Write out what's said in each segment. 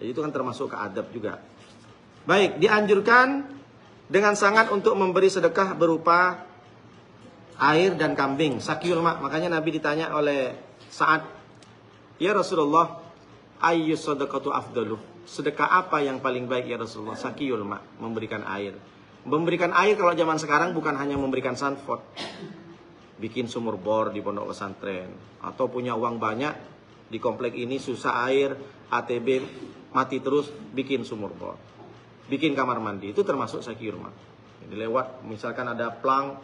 Jadi itu kan termasuk ke adab juga. Baik, dianjurkan dengan sangat untuk memberi sedekah berupa air dan kambing, sakiyul ma. Makanya Nabi ditanya oleh Sa'ad, "Ya Rasulullah, ayyus sadaqatu afdalu?" Sedekah apa yang paling baik ya Rasulullah? Sakiyul ma, memberikan air. Memberikan air kalau zaman sekarang bukan hanya memberikan sanford, bikin sumur bor di pondok pesantren, atau punya uang banyak di komplek ini susah air, ATB mati terus, bikin sumur bor, bikin kamar mandi. Itu termasuk sakiyul ma. Jadi lewat misalkan ada plang,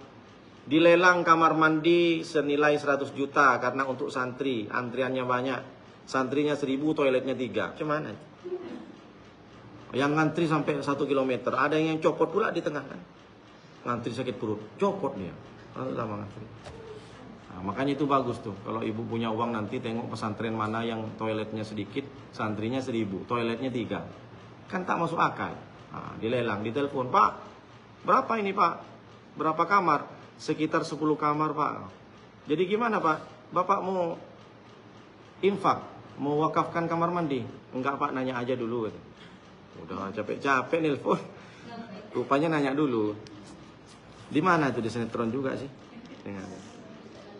dilelang kamar mandi senilai 100 juta karena untuk santri, antriannya banyak, santrinya 1000, toiletnya 3. Cuman yang ngantri sampai 1 kilometer, ada yang copot pula di tengah kan, ngantri sakit perut, copot dia, lama ngantri. Nah, makanya itu bagus tuh, kalau ibu punya uang nanti tengok pesantren mana yang toiletnya sedikit, santrinya 1000, toiletnya 3, kan tak masuk akal. Nah, dilelang, ditelepon, "Pak, berapa ini Pak? Berapa kamar?" "Sekitar 10 kamar Pak." "Jadi gimana Pak? Bapak mau infak, mau wakafkan kamar mandi?" "Enggak Pak, nanya aja dulu." Udah capek-capek nelpon, rupanya nanya dulu. Di mana itu, di sinetron juga sih.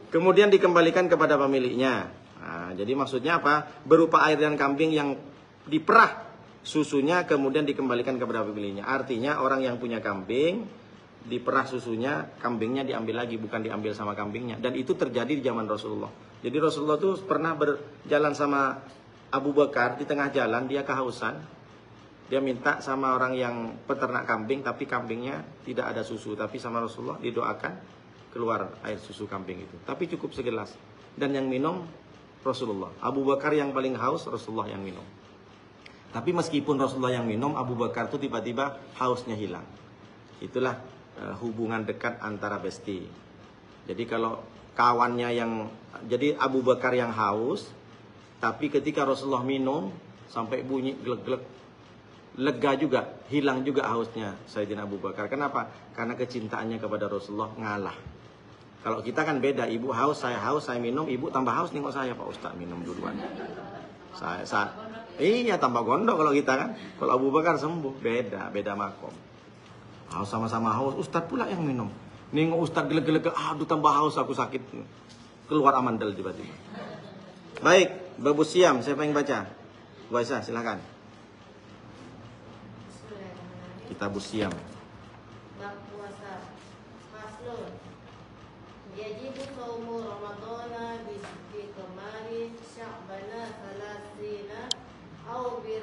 Kemudian dikembalikan kepada pemiliknya. Nah, jadi maksudnya apa? Berupa air dan kambing yang diperah susunya kemudian dikembalikan kepada pemiliknya. Artinya orang yang punya kambing diperah susunya, kambingnya diambil lagi, bukan diambil sama kambingnya. Dan itu terjadi di zaman Rasulullah. Jadi Rasulullah tuh pernah berjalan sama Abu Bakar, di tengah jalan dia kehausan. Dia minta sama orang yang peternak kambing, tapi kambingnya tidak ada susu. Tapi sama Rasulullah didoakan keluar air susu kambing itu. Tapi cukup segelas. Dan yang minum Rasulullah. Abu Bakar yang paling haus, Rasulullah yang minum. Tapi meskipun Rasulullah yang minum, Abu Bakar itu tiba-tiba hausnya hilang. Itulah hubungan dekat antara besti. Jadi kalau kawannya yang, jadi Abu Bakar yang haus, tapi ketika Rasulullah minum sampai bunyi glek-glek, lega juga, hilang juga hausnya Sayyidina Abu Bakar. Kenapa? Karena kecintaannya kepada Rasulullah ngalah. Kalau kita kan beda, ibu haus, saya minum, ibu tambah haus nengok saya, "Pak Ustaz minum duluan." Iya, tambah gondok kalau kita kan. Kalau Abu Bakar sembuh, beda makom. Haus sama-sama haus, Ustaz pula yang minum. Nengok Ustaz gelek-gelek, aduh tambah haus aku, sakit. Keluar amandel tiba-tiba. Baik, Babu Siam, siapa yang baca? Bu Aisyah, silakan. Kitabus Siam. Bab puasa. Faslun. Yajibu shaumu Ramadana bi kamari Sya'bana 30 au bi